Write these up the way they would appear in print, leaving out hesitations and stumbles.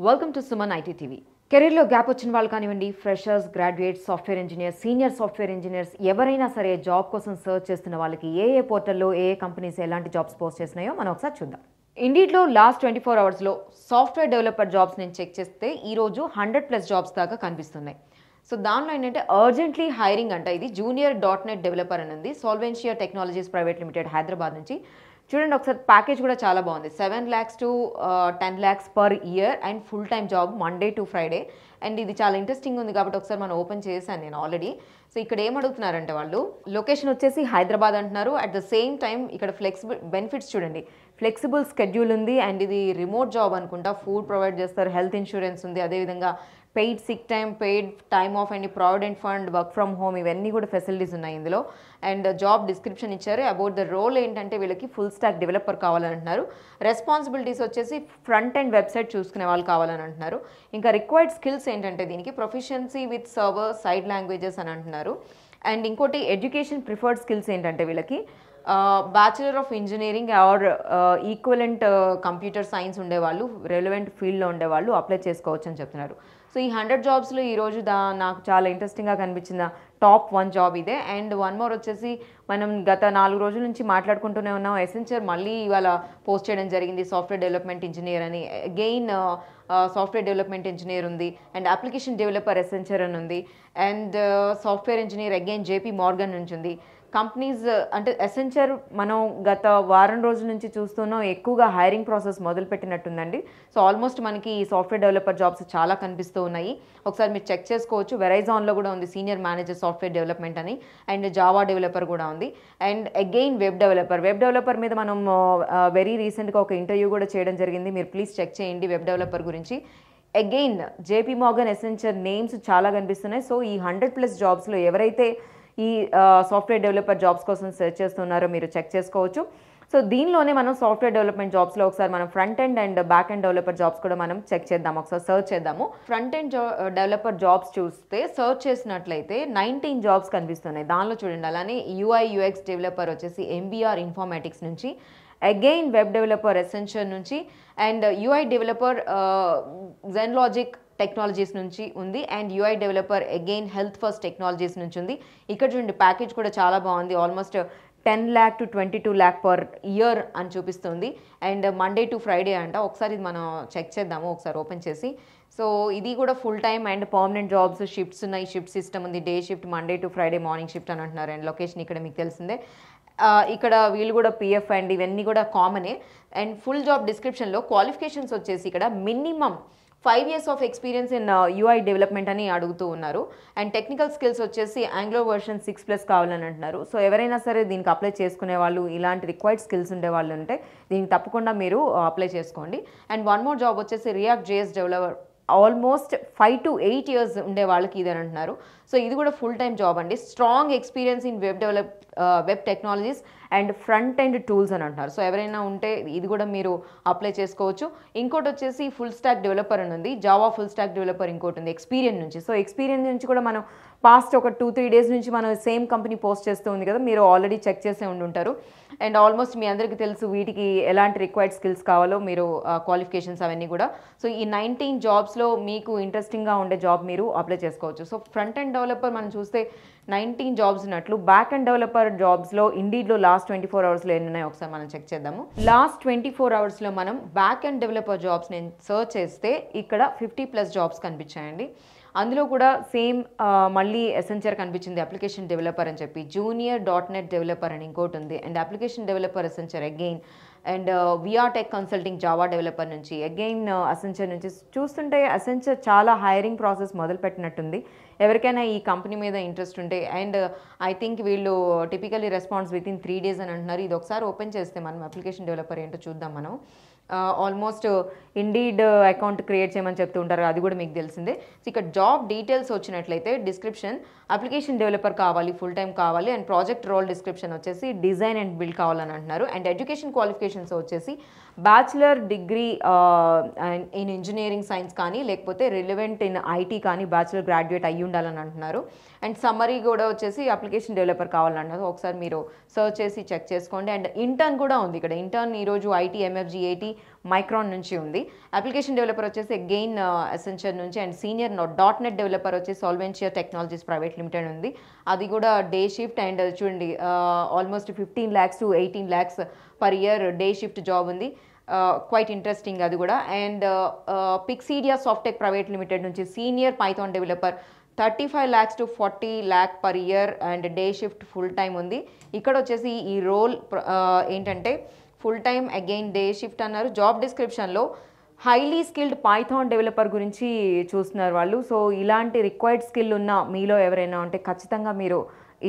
Welcome to Suman IT TV. కెరీర్లో gap వచ్చిన వాళ్ళు కానివ్వండి, freshers, graduates, software engineers, senior software engineers ఎవరైనా సరే జాబ్ కోసం సర్చ్ చేస్తున్న వాళ్ళకి ఏ పోర్టల్లో ఏ కంపెనీస్ ఎలాంటి జాబ్స్ పోస్ట్ చేస్తున్నాయో మనం ఒకసారి చూద్దాం. ఇండీడ్లో లాస్ట్ 24 అవర్స్లో సాఫ్ట్వేర్ డెవలపర్ జాబ్స్ నేను చెక్ చేస్తే ఈరోజు 100+ జాబ్స్ దాకా కనిపిస్తున్నాయి. సో దానిలో ఏంటంటే అర్జెంట్లీ హైరింగ్ అంట. ఇది జూనియర్ .NET డెవలపర్ అని ఉంది. సాల్వెన్షియా టెక్నాలజీస్ ప్రైవేట్ లిమిటెడ్, హైదరాబాద్ నుంచి. చూడండి ఒకసారి, ప్యాకేజ్ కూడా చాలా బాగుంది. 7 lakhs to 10 lakhs per year and full time job, Monday to Friday. And ఇది చాలా ఇంట్రెస్టింగ్ ఉంది కాబట్టి ఒకసారి మనం ఓపెన్ చేశాను నేను ఆల్రెడీ. సో ఇక్కడ ఏం అడుగుతున్నారంటే వాళ్ళు లొకేషన్ వచ్చేసి హైదరాబాద్ అంటున్నారు. అట్ ద సేమ్ టైం ఇక్కడ ఫ్లెక్సిబుల్ బెనిఫిట్స్ చూడండి, ఫ్లెక్సిబుల్ స్కెడ్యూల్ ఉంది అండ్ ఇది రిమోట్ జాబ్ అనుకుంటా. ఫుడ్ ప్రొవైడ్ చేస్తారు, హెల్త్ ఇన్సూరెన్స్ ఉంది, అదేవిధంగా paid sick time, paid time off and provident fund, work from home, ఇవన్నీ కూడా ఫెసిలిటీస్ ఉన్నాయి ఇందులో. అండ్ జాబ్ డిస్క్రిప్షన్ ఇచ్చారు. అబౌట్ ద రోల్ ఏంటంటే వీళ్ళకి ఫుల్ స్టాక్ డెవలపర్ కావాలని అంటున్నారు. రెస్పాన్సిబిలిటీస్ వచ్చేసి ఫ్రంట్ అండ్ వెబ్సైట్ చూసుకునే వాళ్ళు కావాలని అంటున్నారు. ఇంకా రిక్వైర్డ్ స్కిల్స్ ఏంటంటే దీనికి proficiency with server side languages అని అంటున్నారు. అండ్ ఇంకోటి ఎడ్యుకేషన్ ప్రిఫర్డ్ స్కిల్స్ ఏంటంటే వీళ్ళకి bachelor of engineering or equivalent computer science ఉండేవాళ్ళు, రెలవెంట్ ఫీల్డ్లో ఉండేవాళ్ళు అప్లై చేసుకోవచ్చు అని చెప్తున్నారు. సో ఈ 100 జాబ్స్లో ఈరోజు నాకు చాలా ఇంట్రెస్టింగ్గా కనిపించిన టాప్ 1 జాబ్ ఇదే. అండ్ వన్ మోర్ వచ్చేసి మనం గత 4 రోజుల నుంచి మాట్లాడుకుంటూనే ఉన్నాం, ఎసెంచర్ మళ్ళీ ఇవాళ పోస్ట్ చేయడం జరిగింది సాఫ్ట్వేర్ డెవలప్మెంట్ ఇంజనీర్ అని. అగెయిన్ సాఫ్ట్వేర్ డెవలప్మెంట్ ఇంజనీర్ ఉంది అండ్ అప్లికేషన్ డెవలపర్ ఎసెంచర్ అని ఉంది. And software engineer again JP Morgan నుంచి ఉంది. కంపెనీస్ అంటే ఎసెంచర్ మనం గత వారం రోజుల నుంచి చూస్తున్నాం, ఎక్కువగా హైరింగ్ ప్రాసెస్ మొదలుపెట్టినట్టుందండి. సో ఆల్మోస్ట్ మనకి ఈ సాఫ్ట్వేర్ డెవలపర్ జాబ్స్ చాలా కనిపిస్తూ ఉన్నాయి. ఒకసారి మీరు చెక్ చేసుకోవచ్చు. వెరైజాన్లో కూడా ఉంది సీనియర్ మేనేజర్ సాఫ్ట్వేర్ డెవలప్మెంట్ అని. అండ్ జావా డెవలపర్ కూడా ఉంది. అండ్ అగైన్ వెబ్ డెవలపర్ మీద మనం వెరీ రీసెంట్గా ఒక ఇంటర్వ్యూ కూడా చేయడం జరిగింది. మీరు ప్లీజ్ చెక్ చేయండి వెబ్ డెవలపర్ గురించి. Again JP Morgan, Accenture names చాలా కనిపిస్తున్నాయి. సో ఈ 100+ జాబ్స్లో ఎవరైతే ఈ సాఫ్ట్వేర్ డెవలపర్ జాబ్స్ కోసం సెర్చ్ చేస్తున్నారో మీరు చెక్ చేసుకోవచ్చు. సో దీనిలోనే మనం సాఫ్ట్వేర్ డెవలప్మెంట్ జాబ్స్లో ఒకసారి మనం front end and back end developer jobs కూడా మనం చెక్ చేద్దాం, ఒకసారి సర్చ్ చేద్దాము. ఫ్రంట్ ఎండ్ డెవలపర్ జాబ్స్ చూస్తే సర్చ్ చేసినట్లయితే 19 జాబ్స్ కనిపిస్తున్నాయి. దానిలో చూడండి అలానే UI UX డెవలపర్ వచ్చేసి MBR ఇన్ఫర్మేటిక్స్ నుంచి, అగైన్ వెబ్ డెవలపర్ ఎసెంచర్ నుంచి, అండ్ UI డెవలపర్ జెన్లాజిక్ టెక్నాలజీస్ నుంచి ఉంది. And UI developer again health first technologies నుంచి ఉంది. ఇక్కడ చూడండి ప్యాకేజ్ కూడా చాలా బాగుంది, almost 10 lakh to 22 lakh per year అని చూపిస్తుంది. అండ్ మండే టు ఫ్రైడే అంట. ఒకసారి ఇది మనం చెక్ చేద్దాము ఒకసారి ఓపెన్ చేసి. సో ఇది కూడా full time and permanent jobs, shifts ఉన్నాయి, షిఫ్ట్ సిస్టమ్ ఉంది, day shift, Monday to Friday morning shift అని అంటున్నారు. అండ్ లొకేషన్ ఇక్కడ మీకు తెలిసిందే. ఇక్కడ వీళ్ళు కూడా PF అండ్ ఇవన్నీ కూడా కామనే. అండ్ ఫుల్ జాబ్ డిస్క్రిప్షన్లో క్వాలిఫికేషన్స్ వచ్చేసి ఇక్కడ minimum 5 years of experience in UI development అని అడుగుతూ ఉన్నారు. అండ్ టెక్నికల్ స్కిల్స్ వచ్చేసి Anglo version 6+ కావాలని అంటున్నారు. సో ఎవరైనా సరే దీనికి అప్లై చేసుకునే వాళ్ళు, ఇలాంటి రిక్వైర్డ్ స్కిల్స్ ఉండే వాళ్ళు ఉంటే దీనికి తప్పకుండా మీరు అప్లై చేసుకోండి. అండ్ వన్ మోర్ జాబ్ వచ్చేసి React.js developer, almost 5 to 8 years ఉండే వాళ్ళకి ఇది అని అంటున్నారు. సో ఇది కూడా ఫుల్ టైమ్ జాబ్ అండి. Strong experience in web technologies and front end tools అని అంటున్నారు. సో ఎవరైనా ఉంటే ఇది కూడా మీరు అప్లై చేసుకోవచ్చు. ఇంకోటి వచ్చేసి ఫుల్ స్టాక్ డెవలపర్ అని ఉంది, జావా ఫుల్ స్టాక్ డెవలపర్ ఇంకోటి ఉంది ఎక్స్పీరియన్స్ నుంచి. సో ఎక్స్పీరియన్స్ నుంచి కూడా మనం పాస్ట్ ఒక 2-3 days నుంచి మనం సేమ్ కంపెనీ పోస్ట్ చేస్తూ ఉంది కదా, మీరు ఆల్రెడీ చెక్ చేసే ఉంటారు. అండ్ ఆల్మోస్ట్ మీ అందరికీ తెలుసు వీటికి ఎలాంటి రిక్వైర్డ్ స్కిల్స్ కావాలో, మీరు క్వాలిఫికేషన్స్ అవన్నీ కూడా. సో ఈ 19 జాబ్స్లో మీకు ఇంట్రెస్టింగ్గా ఉండే జాబ్ మీరు అప్లై చేసుకోవచ్చు. సో ఫ్రంట్ ఎండ్ డెవలపర్ మనం చూస్తే 19 జాబ్స్ ఉన్నట్లు, బ్యాక్ అండ్ డెవలపర్ జాబ్స్లో ఇండీడ్లో లాస్ట్ 24 అవర్స్లో ఎన్ని ఉన్నాయో ఒకసారి మనం చెక్ చేద్దాము. లాస్ట్ 24 అవర్స్లో మనం బ్యాక్ అండ్ డెవలపర్ జాబ్స్ నేను సర్చ్ చేస్తే ఇక్కడ 50+ జాబ్స్ కనిపించాయండి. అందులో కూడా సేమ్ మళ్ళీ ఎసెంచర్ కనిపించింది, అప్లికేషన్ డెవలపర్ అని చెప్పి, జూనియర్ .NET డెవలపర్ అని ఇంకోటి ఉంది. And application developer Accenture again. And VR Tech consulting Java developer నుంచి అగైన్ అసెంచర్ నుంచి. చూస్తుంటే అసెంచర్ చాలా హైరింగ్ ప్రాసెస్ మొదలుపెట్టినట్టుంది. ఎవరికైనా ఈ కంపెనీ మీద ఇంట్రెస్ట్ ఉంటే, అండ్ ఐ థింక్ వీళ్ళు typically response with in 3 days అని అంటున్నారు. ఇది ఒకసారి ఓపెన్ చేస్తే మనం అప్లికేషన్ డెవలపర్ ఏంటో చూద్దాం మనం. ఆల్మోస్ట్ ఇండీడ్ అకౌంట్ క్రియేట్ చేయమని చెప్తూ ఉంటారు, అది కూడా మీకు తెలిసిందే. సో ఇక్కడ జాబ్ డీటెయిల్స్ వచ్చినట్లయితే డిస్క్రిప్షన్ అప్లికేషన్ డెవలపర్ కావాలి, ఫుల్ టైం కావాలి. అండ్ ప్రాజెక్ట్ రోల్ డిస్క్రిప్షన్ వచ్చేసి డిజైన్ అండ్ బిల్డ్ కావాలని అంటున్నారు. అండ్ ఎడ్యుకేషన్ క్వాలిఫికేషన్స్ వచ్చేసి bachelor degree in engineering science కానీ లేకపోతే రిలవెంట్ ఇన్ ఐటీ కానీ బ్యాచిలర్ గ్రాడ్యుయేట్ అయ్యి ఉండాలని అంటున్నారు. అండ్ సమ్మరీ కూడా వచ్చేసి అప్లికేషన్ డెవలపర్ కావాలంటున్నారు. ఒకసారి మీరు సర్చ్ చేసి చెక్ చేసుకోండి. అండ్ ఇంటర్న్ కూడా ఉంది ఇక్కడ. ఇంటర్న్ ఈరోజు ఐటీ ఎంఎఫ్జీ ఐటీ మైక్రాన్ నుంచి ఉంది. అప్లికేషన్ డెవలపర్ వచ్చేసి అగైన్ ఎసెన్షియల్ నుంచి. అండ్ సీనియర్ .NET డెవలపర్ వచ్చి సాల్వెన్షియర్ టెక్నాలజీస్ ప్రైవేట్ లిమిటెడ్ ఉంది. అది కూడా డే షిఫ్ట్. అండ్ చూడండి almost 15 lakhs to 18 lakhs per year day shift job ఉంది. క్వైట్ ఇంట్రెస్టింగ్ అది కూడా. అండ్ పిక్సీడియా సాఫ్టెక్ ప్రైవేట్ లిమిటెడ్ నుంచి senior Python developer 35 lakhs to 40 lakh per year and day shift full time ఉంది. ఇక్కడ వచ్చేసి ఈ రోల్ ఏంటంటే full time again day shift అన్నారు. జాబ్ డిస్క్రిప్షన్లో హైలీ స్కిల్డ్ పైథాన్ డెవలపర్ గురించి చూస్తున్నారు వాళ్ళు. సో ఇలాంటి రిక్వైర్డ్ స్కిల్ ఉన్న మీలో ఎవరైనా ఉంటే ఖచ్చితంగా మీరు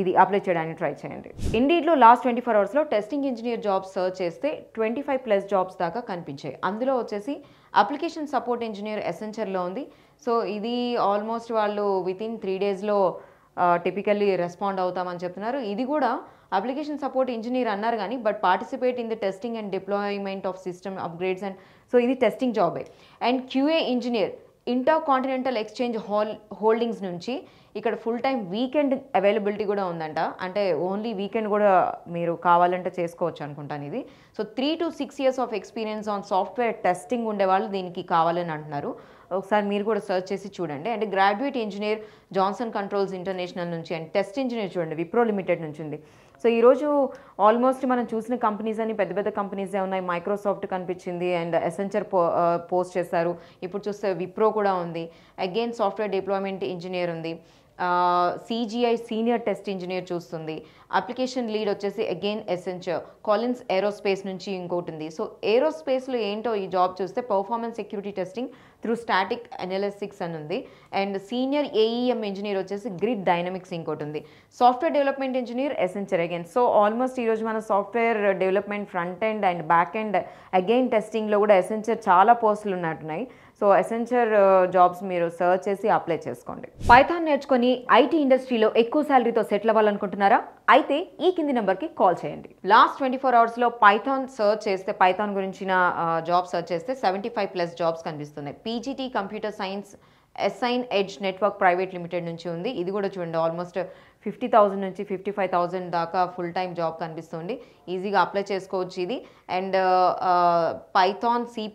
ఇది అప్లై చేయడానికి ట్రై చేయండి. ఇండీడ్లో last 24 hours testing engineer jobs search చేస్తే 25+ జాబ్స్ దాకా కనిపించాయి. అందులో వచ్చేసి అప్లికేషన్ సపోర్ట్ ఇంజనీర్ ఎసెన్షియల్లో ఉంది. సో ఇది ఆల్మోస్ట్ వాళ్ళు వితిన్ 3 daysలో టిపికల్లీ రెస్పాండ్ అవుతామని చెప్తున్నారు. ఇది కూడా అప్లికేషన్ సపోర్ట్ ఇంజనీర్ అన్నారు కానీ but participate in the testing and deployment of system upgrades and so ఇది టెస్టింగ్ జాబే. And QA engineer inter continental exchange holdings నుంచి ఇక్కడ ఫుల్ టైం వీకెండ్ అవైలబిలిటీ కూడా ఉందంట. అంటే ఓన్లీ వీకెండ్ కూడా మీరు కావాలంటే చేసుకోవచ్చు అనుకుంటాను ఇది. So 3 to 6 years of experience on software testing ఉండేవాళ్ళు దీనికి కావాలని అంటున్నారు. ఒకసారి మీరు కూడా సర్చ్ చేసి చూడండి. And graduate engineer Johnson controls international నుంచి. అండ్ టెస్ట్ ఇంజనీర్ చూడండి విప్రో లిమిటెడ్ నుంచి ఉంది. సో ఈరోజు ఆల్మోస్ట్ మనం చూసిన కంపెనీస్ అన్ని పెద్ద పెద్ద కంపెనీసే ఉన్నాయి. మైక్రోసాఫ్ట్ కనిపించింది అండ్ ఎసెన్చర్ పోస్ట్ చేశారు. ఇప్పుడు చూస్తే విప్రో కూడా ఉంది. అగైన్ సాఫ్ట్వేర్ డిప్లాయ్మెంట్ ఇంజనీర్ ఉంది. CGI సీనియర్ టెస్ట్ ఇంజనీర్ చూస్తుంది. అప్లికేషన్ లీడ్ వచ్చేసి అగైన్ ఎసెన్చర్. కాలిన్స్ ఏరోస్పేస్ నుంచి ఇంకోటి ఉంది. సో ఏరోస్పేస్లో ఏంటో ఈ జాబ్ చూస్తే performance security testing through static analysis అని ఉంది. అండ్ సీనియర్ AEM ఇంజనీర్ వచ్చేసి గ్రిడ్ డైనమిక్స్ ఇంకోటి ఉంది. Software development engineer Accenture again. So almost ఈరోజు మన software development front end and back end again టెస్టింగ్లో కూడా ఎసెన్చర్ చాలా పోస్టులు ఉన్నట్టున్నాయి. సో ఎసెన్షియల్ జాబ్స్ మీరు సర్చ్ చేసి అప్లై చేసుకోండి. పైథాన్ నేర్చుకొని ఐటీ ఇండస్ట్రీలో ఎక్కువ శాలరీతో సెటిల్ అవ్వాలనుకుంటున్నారా? అయితే ఈ కింది నెంబర్కి కాల్ చేయండి. లాస్ట్ 24 hours పైథాన్ సర్చ్ చేస్తే పైథాన్ గురించిన జాబ్ సర్చ్ చేస్తే 75+ జాబ్స్ కనిపిస్తున్నాయి. PGT computer science assign edge network private limited నుంచి ఉంది. ఇది కూడా చూడండి ఆల్మోస్ట్ 50,000 నుంచి 55,000 దాకా ఫుల్ టైం జాబ్ కనిపిస్తుంది. ఈజీగా అప్లై చేసుకోవచ్చు ఇది. అండ్ పైథాన్ C++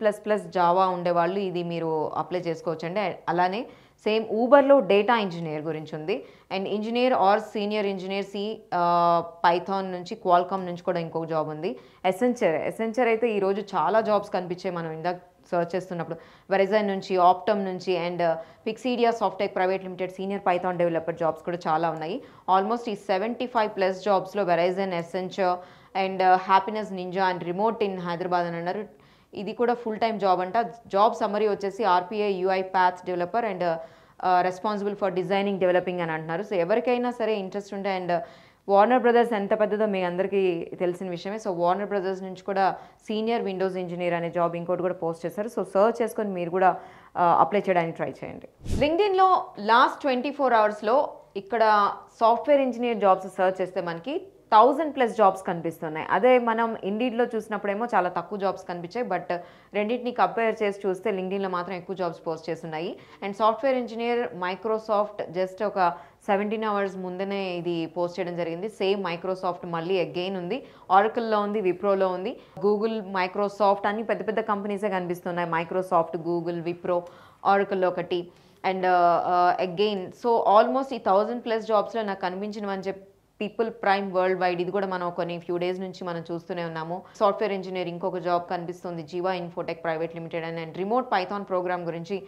జావా ఉండేవాళ్ళు ఇది మీరు అప్లై చేసుకోవచ్చు అండి. అలానే సేమ్ ఊబర్లో డేటా ఇంజనీర్ గురించి ఉంది. And engineer or senior engineer python నుంచి క్వాల్కామ్ నుంచి కూడా ఇంకొక జాబ్ ఉంది. ఎసెన్చర్ అయితే ఈరోజు చాలా జాబ్స్ కనిపించాయి మనం ఇందాక సర్చ్ చేస్తున్నప్పుడు. వెరైజన్ నుంచి, ఆప్టమ్ నుంచి అండ్ పిక్సీడియా Softech private limited senior Python developer jobs కూడా చాలా ఉన్నాయి. ఆల్మోస్ట్ ఈ 75+ జాబ్స్లో Verizon, Accenture and Happiness Ninja and remote in Hyderabad అని అన్నారు. ఇది కూడా ఫుల్ టైం జాబ్ అంట. జాబ్ సమ్మరీ వచ్చేసి RPA UI path developer and responsible for designing developing అని అంటున్నారు. సో ఎవరికైనా సరే ఇంట్రెస్ట్ ఉంటే అండ్ వార్నర్ బ్రదర్స్ ఎంత పెద్దదో మీ అందరికీ తెలిసిన విషయమే. సో వార్నర్ బ్రదర్స్ నుంచి కూడా సీనియర్ విండోస్ ఇంజనీర్ అనే జాబ్ ఇంకోటి కూడా పోస్ట్ చేశారు. సో సర్చ్ చేసుకొని మీరు కూడా అప్లై చేయడానికి ట్రై చేయండి. లింక్డ్ఇన్లో లాస్ట్ 24 hours ఇక్కడ సాఫ్ట్వేర్ ఇంజనీర్ జాబ్స్ సర్చ్ చేస్తే మనకి 1000+ జాబ్స్ కనిపిస్తున్నాయి. అదే మనం ఇండీడ్లో చూసినప్పుడేమో చాలా తక్కువ జాబ్స్ కనిపించాయి. బట్ రెండింటిని కంపేర్ చేసి చూస్తే లింక్డ్ఇన్లో మాత్రం ఎక్కువ జాబ్స్ పోస్ట్ చేస్తున్నాయి. And software engineer Microsoft just ఒక 17 hours ముందనే ఇది పోస్ట్ చేయడం జరిగింది. సేమ్ మైక్రోసాఫ్ట్ మళ్ళీ అగైన్ ఉంది. ఆరకిల్లో ఉంది, విప్రోలో ఉంది. గూగుల్, మైక్రోసాఫ్ట్ అన్ని పెద్ద పెద్ద కంపెనీసే కనిపిస్తున్నాయి. మైక్రోసాఫ్ట్, గూగుల్, విప్రో, ఆరకిల్లో ఒకటి అండ్ అగైన్ సో ఆల్మోస్ట్ ఈ 1000+ జాబ్స్లో నాకు కనిపించినవని చెప్పి పీపుల్ ప్రైమ్ వరల్డ్ వైడ్ ఇది కూడా మనం కొన్ని ఫ్యూ డేస్ నుంచి మనం చూస్తూనే ఉన్నాము. సాఫ్ట్వేర్ ఇంజనీర్ ఇంకొక జాబ్ కనిపిస్తుంది. Jeeva Infotech private limited and remote Python program గురించి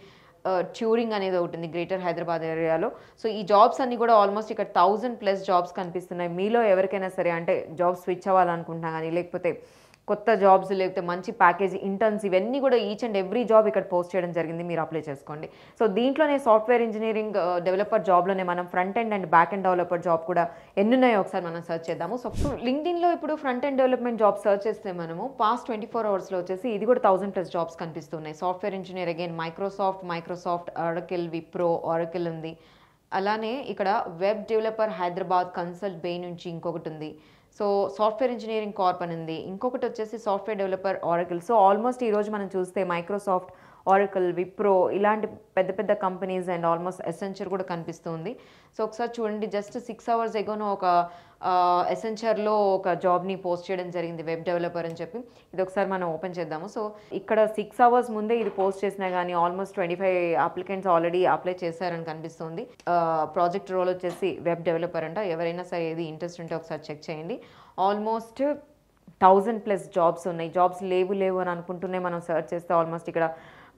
ట్యూరింగ్ అనేది ఒకటి ఉంది గ్రేటర్ హైదరాబాద్ ఏరియాలో. సో ఈ జాబ్స్ అన్ని కూడా ఆల్మోస్ట్ ఇక్కడ 1000+ జాబ్స్ కనిపిస్తున్నాయి. మీలో ఎవరికైనా సరే అంటే జాబ్ స్విచ్ అవ్వాలనుకుంటున్నా కానీ లేకపోతే కొత్త జాబ్స్ లేకపోతే మంచి ప్యాకేజ్ ఇంటర్న్స్ ఇవన్నీ కూడా ఈచ్ అండ్ ఎవ్రీ జాబ్ ఇక్కడ పోస్ట్ చేయడం జరిగింది. మీరు అప్లై చేసుకోండి. సో దీంట్లోనే సాఫ్ట్వేర్ ఇంజనీరింగ్ డెవలపర్ జాబ్లోనే మనం front end and back end developer job కూడా ఎన్ని ఉన్నాయో ఒకసారి మనం సర్చ్ చేద్దాము. సో లింక్డ్ఇన్లో ఇప్పుడు front end development job search చేస్తే మనము పాస్ట్ 24 hours వచ్చేసి ఇది కూడా 1000+ జాబ్స్ కనిపిస్తున్నాయి. Software engineer again Microsoft, Oracle, Wipro, Oracle ఉంది. అలానే ఇక్కడ వెబ్ డెవలపర్ హైదరాబాద్ కన్సల్ట్ బే నుంచి ఇంకొకటి ఉంది. సో సాఫ్ట్వేర్ ఇంజనీరింగ్ కార్ప్ అని ఉంది, ఇంకొకటి వచ్చేసి software developer Oracle. So almost ఈరోజు మనం చూస్తే మైక్రోసాఫ్ట్, ఆరకిల్, విప్రో ఇలాంటి పెద్ద పెద్ద కంపెనీస్ అండ్ ఆల్మోస్ట్ ఎసెంచర్ కూడా కనిపిస్తుంది. సో ఒకసారి చూడండి, జస్ట్ 6 hours ఎగోనో ఒక ఎసెంచర్లో ఒక జాబ్ని పోస్ట్ చేయడం జరిగింది, వెబ్ డెవలపర్ అని చెప్పి. ఇది ఒకసారి మనం ఓపెన్ చేద్దాము. సో ఇక్కడ 6 hours ముందే ఇది పోస్ట్ చేసినా కానీ ఆల్మోస్ట్ 25 అప్లికెంట్స్ ఆల్రెడీ అప్లై చేశారని కనిపిస్తుంది. ప్రాజెక్ట్ రోల్ వచ్చేసి వెబ్ డెవలపర్ అంట. ఎవరైనా సరే ఏది ఇంట్రెస్ట్ ఉంటే ఒకసారి చెక్ చేయండి. ఆల్మోస్ట్ 1000+ జాబ్స్ ఉన్నాయి. జాబ్స్ లేవు అని అనుకుంటూనే మనం సెర్చ్ చేస్తే ఆల్మోస్ట్ ఇక్కడ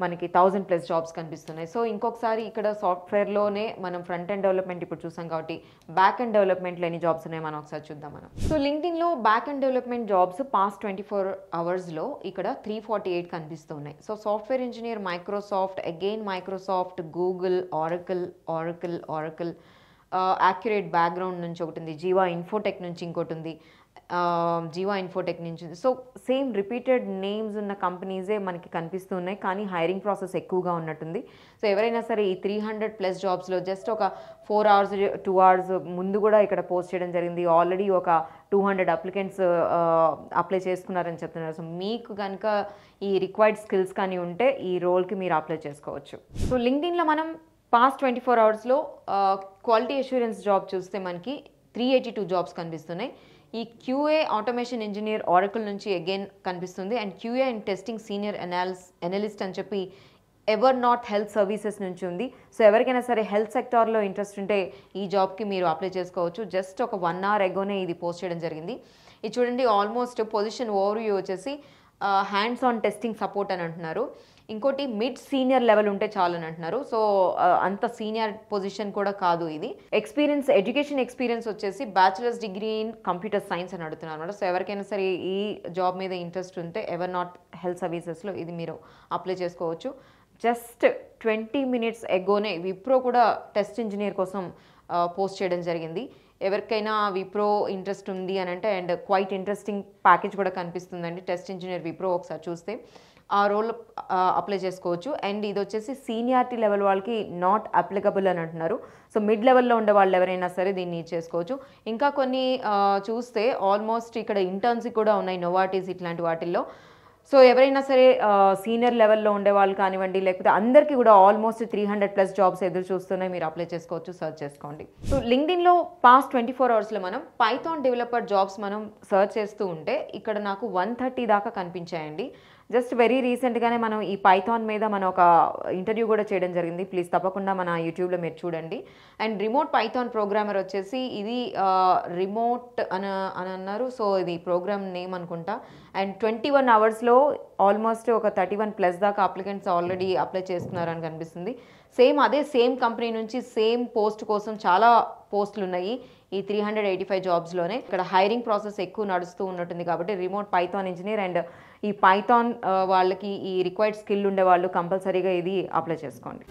మనకి 1000+ జాబ్స్ కనిపిస్తున్నాయి. సో ఇంకొకసారి ఇక్కడ సాఫ్ట్వేర్లోనే మనం ఫ్రంట్ ఎండ్ డెవలప్మెంట్ ఇప్పుడు చూసాం కాబట్టి బ్యాక్ ఎండ్ డెవలప్మెంట్లో ఎన్ని జాబ్స్ ఉన్నాయి మనం ఒకసారి చూద్దాం మనం. సో లింక్డ్ఇన్లో back end development jobs past 24 hours ఇక్కడ 348 కనిపిస్తున్నాయి. So software engineer Microsoft, again Microsoft, Google, Oracle, Accurate Background నుంచి ఒకటి ఉంది, జీవా ఇన్ఫోటెక్ నుంచి ఇంకోటి ఉంది, జీవా ఇన్ఫోటెక్ నుంచి. సో సేమ్ రిపీటెడ్ నేమ్స్ ఉన్న కంపెనీసే మనకి కనిపిస్తున్నాయి, కానీ హైరింగ్ ప్రాసెస్ ఎక్కువగా ఉన్నట్టుంది. సో ఎవరైనా సరే ఈ 300+ జాబ్స్లో జస్ట్ ఒక 4 hours 2 hours ముందు కూడా ఇక్కడ పోస్ట్ చేయడం జరిగింది. ఆల్రెడీ ఒక 200 అప్లికెంట్స్ అప్లై చేసుకున్నారని చెప్తున్నారు. సో మీకు కనుక ఈ రిక్వైర్డ్ స్కిల్స్ కానీ ఉంటే ఈ రోల్కి మీరు అప్లై చేసుకోవచ్చు. సో లింక్డ్ఇన్లో మనం past 24 hours quality assurance job చూస్తే మనకి 382 జాబ్స్ కనిపిస్తున్నాయి. ఈ క్యూఏ ఆటోమేషన్ ఇంజనీర్ ఆరకిల్ నుంచి అగైన్ కనిపిస్తుంది, and QA and testing senior analyst అని చెప్పి ఎవర్నాట్ హెల్త్ సర్వీసెస్ నుంచి ఉంది. సో ఎవరికైనా సరే హెల్త్ సెక్టార్లో ఇంట్రెస్ట్ ఉంటే ఈ జాబ్కి మీరు అప్లై చేసుకోవచ్చు. జస్ట్ ఒక 1 hour ఎగోనే ఇది పోస్ట్ చేయడం జరిగింది. ఇది చూడండి, ఆల్మోస్ట్ పొజిషన్ ఓవర్వ్యూ వచ్చేసి హ్యాండ్స్ ఆన్ టెస్టింగ్ సపోర్ట్ అని అంటున్నారు. ఇంకోటి మిడ్ సీనియర్ లెవెల్ ఉంటే చాలు అని అంటున్నారు. సో అంత సీనియర్ పొజిషన్ కూడా కాదు ఇది. ఎడ్యుకేషన్ ఎక్స్పీరియన్స్ వచ్చేసి bachelors degree in computer science అని అడుగుతున్నారు అనమాట. సో ఎవరికైనా సరే ఈ జాబ్ మీద ఇంట్రెస్ట్ ఉంటే ఎవర్నాట్ హెల్త్ సర్వీసెస్లో ఇది మీరు అప్లై చేసుకోవచ్చు. జస్ట్ 20 minutes ఎగోనే విప్రో కూడా టెస్ట్ ఇంజనీర్ కోసం పోస్ట్ చేయడం జరిగింది. ఎవరికైనా విప్రో ఇంట్రెస్ట్ ఉంది అని అంటే, అండ్ క్వైట్ ఇంట్రెస్టింగ్ ప్యాకేజ్ కూడా కనిపిస్తుందండి. టెస్ట్ ఇంజనీర్ విప్రో ఒకసారి చూస్తే ఆ రోల్ అప్లై చేసుకోవచ్చు. అండ్ ఇది వచ్చేసి సీనియారిటీ లెవెల్ వాళ్ళకి నాట్ అప్లికబుల్ అని అంటున్నారు. సో మిడ్ లెవెల్లో ఉండే వాళ్ళు ఎవరైనా సరే దీన్ని చేసుకోవచ్చు. ఇంకా కొన్ని చూస్తే ఆల్మోస్ట్ ఇక్కడ ఇంటర్న్స్ కూడా ఉన్నాయి, నోవాటిస్ ఇట్లాంటి వాటిల్లో. సో ఎవరైనా సరే సీనియర్ లెవెల్లో ఉండే వాళ్ళు కానివ్వండి, లేకపోతే అందరికీ కూడా ఆల్మోస్ట్ 300+ జాబ్స్ ఎదురు చూస్తున్నాయి, మీరు అప్లై చేసుకోవచ్చు, సర్చ్ చేసుకోండి. సో లింక్డ్ఇన్లో పాస్ట్ 24 hours మనం పైథాన్ డెవలపర్ జాబ్స్ మనం సర్చ్ చేస్తూ ఉంటే ఇక్కడ నాకు 130 దాకా కనిపించాయండి. జస్ట్ వెరీ రీసెంట్గానే మనం ఈ పైథాన్ మీద మనం ఒక ఇంటర్వ్యూ కూడా చేయడం జరిగింది. ప్లీజ్ తప్పకుండా మన యూట్యూబ్లో మీరు చూడండి. అండ్ రిమోట్ పైథాన్ ప్రోగ్రామర్ వచ్చేసి ఇది రిమోట్ అని అన్నారు. సో ఇది ప్రోగ్రామ్ నేమ్ అనుకుంటా. అండ్ 21 hours ఆల్మోస్ట్ ఒక 31+ దాకా అప్లికెంట్స్ ఆల్రెడీ అప్లై చేస్తున్నారని కనిపిస్తుంది. సేమ్ కంపెనీ నుంచి సేమ్ పోస్ట్ కోసం చాలా పోస్టులు ఉన్నాయి ఈ 385 జాబ్స్లోనే. ఇక్కడ హైరింగ్ ప్రాసెస్ ఎక్కువ నడుస్తూ ఉన్నట్టుంది కాబట్టి రిమోట్ పైథాన్ ఇంజనీర్ అండ్ ఈ పైథాన్ వాళ్ళకి ఈ రిక్వైర్డ్ స్కిల్ ఉండే వాళ్ళు కంపల్సరీగా ఇది అప్లై చేసుకోండి.